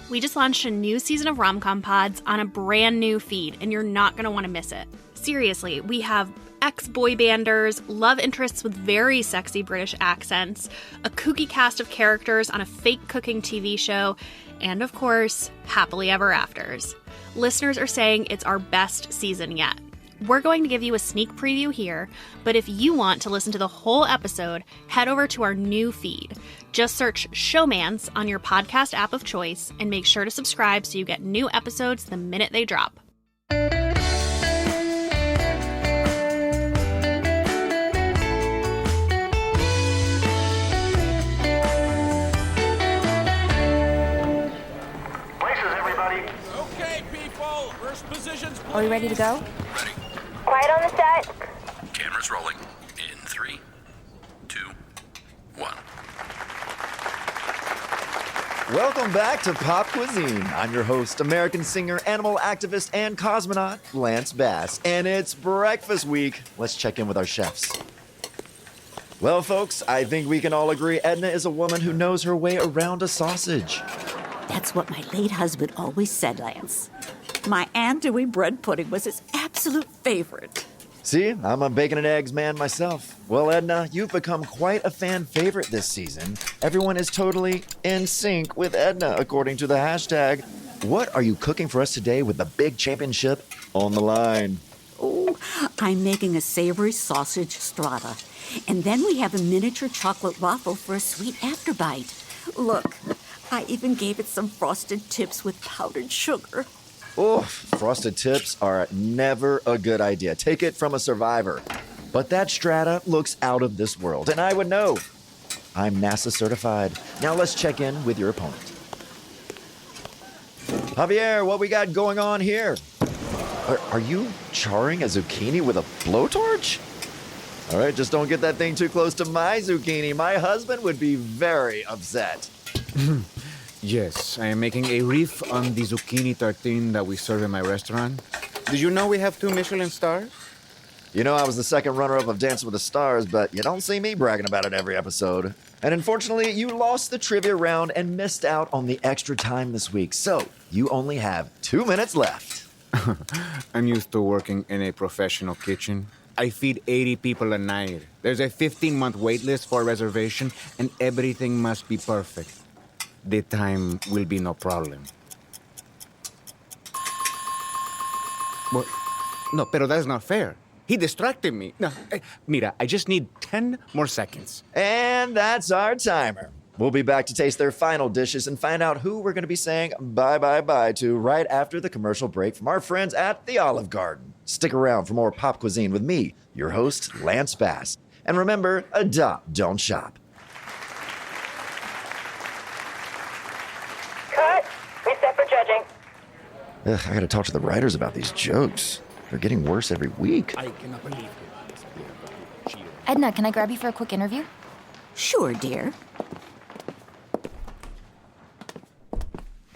We just launched a new season of Rom-Com Pods on a brand new feed, and you're not going to want to miss it. Seriously, we have ex-boy banders, love interests with very sexy British accents, a kooky cast of characters on a fake cooking TV show, and of course, happily ever afters. Listeners are saying it's our best season yet. We're going to give you a sneak preview here, but if you want to listen to the whole episode, head over to our new feed. Just search Showmance on your podcast app of choice and make sure to subscribe so you get new episodes the minute they drop. Places, everybody. Okay, people. First positions, please. Are we ready to go? Ready. Quiet on the set. Cameras rolling. In 3, 2, 1. Welcome back to Pop Cuisine. I'm your host, American singer, animal activist, and cosmonaut, Lance Bass. And it's breakfast week. Let's check in with our chefs. Well, folks, I think we can all agree Edna is a woman who knows her way around a sausage. That's what my late husband always said, Lance. My andouille bread pudding was his absolute favorite. See, I'm a bacon and eggs man myself. Well, Edna, you've become quite a fan favorite this season. Everyone is totally in sync with Edna, according to the hashtag. What are you cooking for us today with the big championship on the line? Oh, I'm making a savory sausage strata. And then we have a miniature chocolate waffle for a sweet afterbite. Look, I even gave it some frosted tips with powdered sugar. Oh, frosted tips are never a good idea. Take it from a survivor. But that strata looks out of this world, and I would know. I'm NASA certified. Now let's check in with your opponent. Javier, what we got going on here? Are you charring a zucchini with a blowtorch? All right, just don't get that thing too close to my zucchini. My husband would be very upset. Yes, I am making a reef on the zucchini tartine that we serve in my restaurant. Did you know we have 2 Michelin stars? You know, I was the second runner-up of Dancing with the Stars, but you don't see me bragging about it every episode. And unfortunately, you lost the trivia round and missed out on the extra time this week. So, you only have 2 minutes left. I'm used to working in a professional kitchen. I feed 80 people a night. There's a 15-month wait list for a reservation, and everything must be perfect. The time will be no problem. What? No, pero that's not fair. He distracted me. No, mira, I just need 10 more seconds. And that's our timer. We'll be back to taste their final dishes and find out who we're going to be saying bye-bye-bye to right after the commercial break from our friends at the Olive Garden. Stick around for more Pop Cuisine with me, your host, Lance Bass. And remember, adopt, don't shop. Cut. Reset for judging. Ugh, I gotta talk to the writers about these jokes. They're getting worse every week. I cannot believe it. Edna, can I grab you for a quick interview? Sure, dear.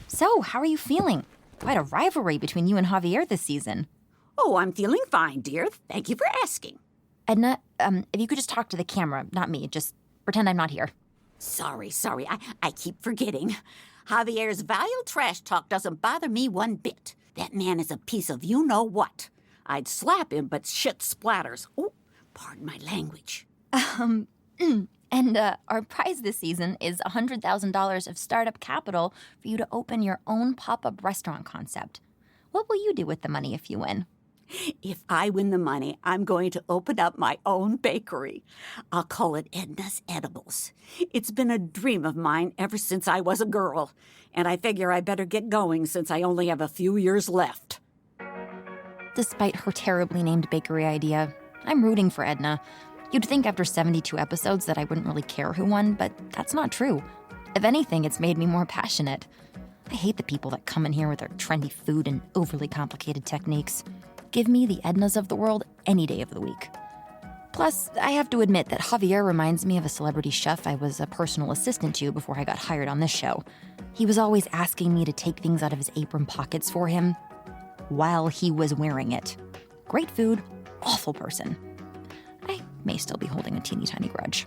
So, how are you feeling? Quite a rivalry between you and Javier this season. Oh, I'm feeling fine, dear. Thank you for asking. Edna, if you could just talk to the camera, not me. Just pretend I'm not here. Sorry. I keep forgetting. Javier's vile trash talk doesn't bother me one bit. That man is a piece of you-know-what. I'd slap him, but shit splatters. Oh, pardon my language. And our prize this season is $100,000 of startup capital for you to open your own pop-up restaurant concept. What will you do with the money if you win? If I win the money, I'm going to open up my own bakery. I'll call it Edna's Edibles. It's been a dream of mine ever since I was a girl, and I figure I better get going since I only have a few years left. Despite her terribly named bakery idea, I'm rooting for Edna. You'd think after 72 episodes that I wouldn't really care who won, but that's not true. If anything, it's made me more passionate. I hate the people that come in here with their trendy food and overly complicated techniques. Give me the Ednas of the world any day of the week. Plus, I have to admit that Javier reminds me of a celebrity chef I was a personal assistant to before I got hired on this show. He was always asking me to take things out of his apron pockets for him while he was wearing it. Great food, awful person. I may still be holding a teeny tiny grudge.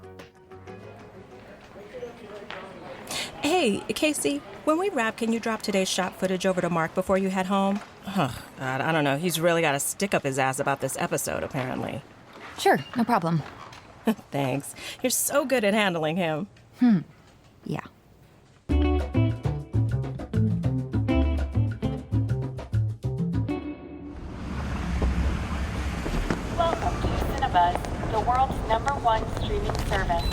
Hey, Casey, when we wrap, can you drop today's shot footage over to Mark before you head home? Oh, God, I don't know. He's really got a stick up his ass about this episode, apparently. Sure, no problem. Thanks. You're so good at handling him. Yeah. Welcome to Cinnabuzz, the world's #1 streaming service.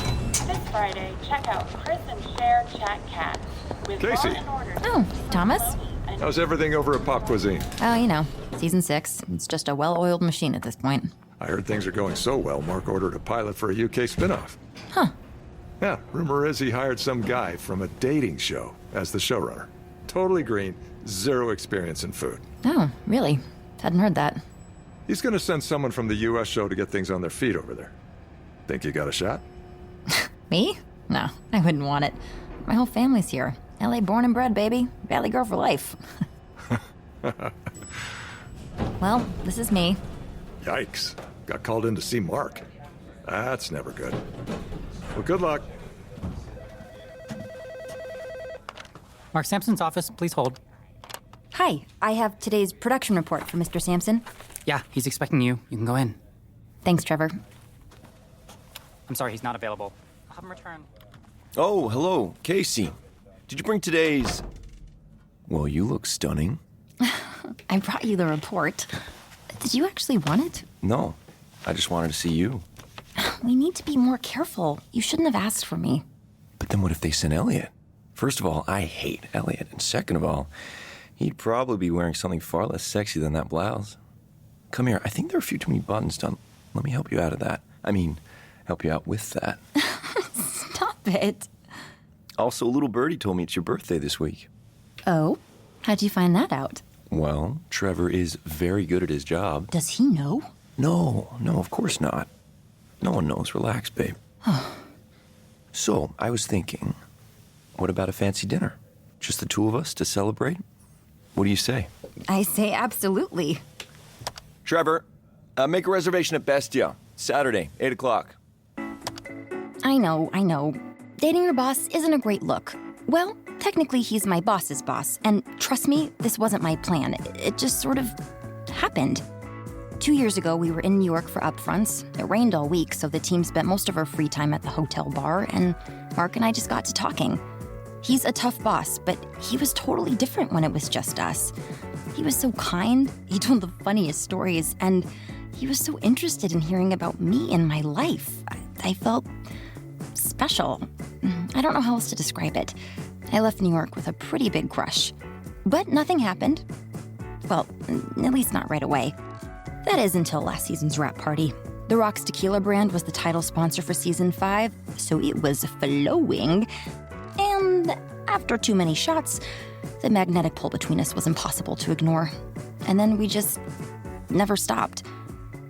This Friday, check out Chris and Cher Chat Cat with Casey. Law and Order. Oh, Thomas? How's everything over at Pop Cuisine? Oh, you know, season 6. It's just a well-oiled machine at this point. I heard things are going so well, Mark ordered a pilot for a UK spin-off. Huh. Yeah, rumor is he hired some guy from a dating show as the showrunner. Totally green, zero experience in food. Oh, really? Hadn't heard that. He's gonna send someone from the US show to get things on their feet over there. Think you got a shot? Me? No, I wouldn't want it. My whole family's here. LA born and bred, baby. Valley girl for life. Well, this is me. Yikes. Got called in to see Mark. That's never good. Well, good luck. Mark Sampson's office, please hold. Hi, I have today's production report for Mr. Sampson. Yeah, he's expecting you. You can go in. Thanks, Trevor. I'm sorry, he's not available. I'll have him return. Oh, hello, Casey. Did you bring today's... Well, you look stunning. I brought you the report. Did you actually want it? No, I just wanted to see you. We need to be more careful. You shouldn't have asked for me. But then what if they sent Elliot? First of all, I hate Elliot. And second of all, he'd probably be wearing something far less sexy than that blouse. Come here, I think there are a few too many buttons done. Let me help you out of that. I mean, help you out with that. Stop it. Also, little birdie told me it's your birthday this week. Oh? How'd you find that out? Well, Trevor is very good at his job. Does he know? No, of course not. No one knows. Relax, babe. So, I was thinking, what about a fancy dinner? Just the two of us to celebrate? What do you say? I say absolutely. Trevor, make a reservation at Bestia. Saturday, 8 o'clock. I know. Dating your boss isn't a great look. Well, technically he's my boss's boss, and trust me, this wasn't my plan. It just sort of happened. 2 years ago, we were in New York for upfronts. It rained all week, so the team spent most of our free time at the hotel bar, and Mark and I just got to talking. He's a tough boss, but he was totally different when it was just us. He was so kind, he told the funniest stories, and he was so interested in hearing about me and my life. I felt special. I don't know how else to describe it. I left New York with a pretty big crush. But nothing happened. Well, at least not right away. That is until last season's wrap party. The Rocks Tequila brand was the title sponsor for season 5, so it was flowing. And after too many shots, the magnetic pull between us was impossible to ignore. And then we just never stopped.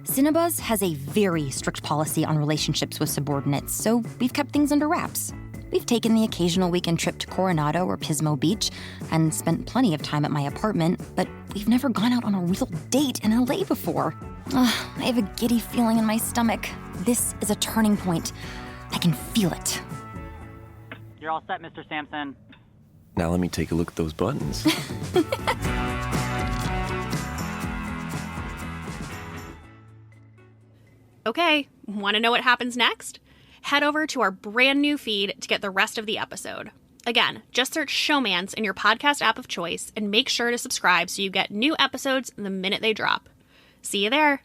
Cinnabuzz has a very strict policy on relationships with subordinates, so we've kept things under wraps. We've taken the occasional weekend trip to Coronado or Pismo Beach and spent plenty of time at my apartment, but we've never gone out on a real date in LA before. I have a giddy feeling in my stomach. This is a turning point. I can feel it. You're all set, Mr. Sampson. Now let me take a look at those buttons. Okay, want to know what happens next? Head over to our brand new feed to get the rest of the episode. Again, just search Showmance in your podcast app of choice and make sure to subscribe so you get new episodes the minute they drop. See you there.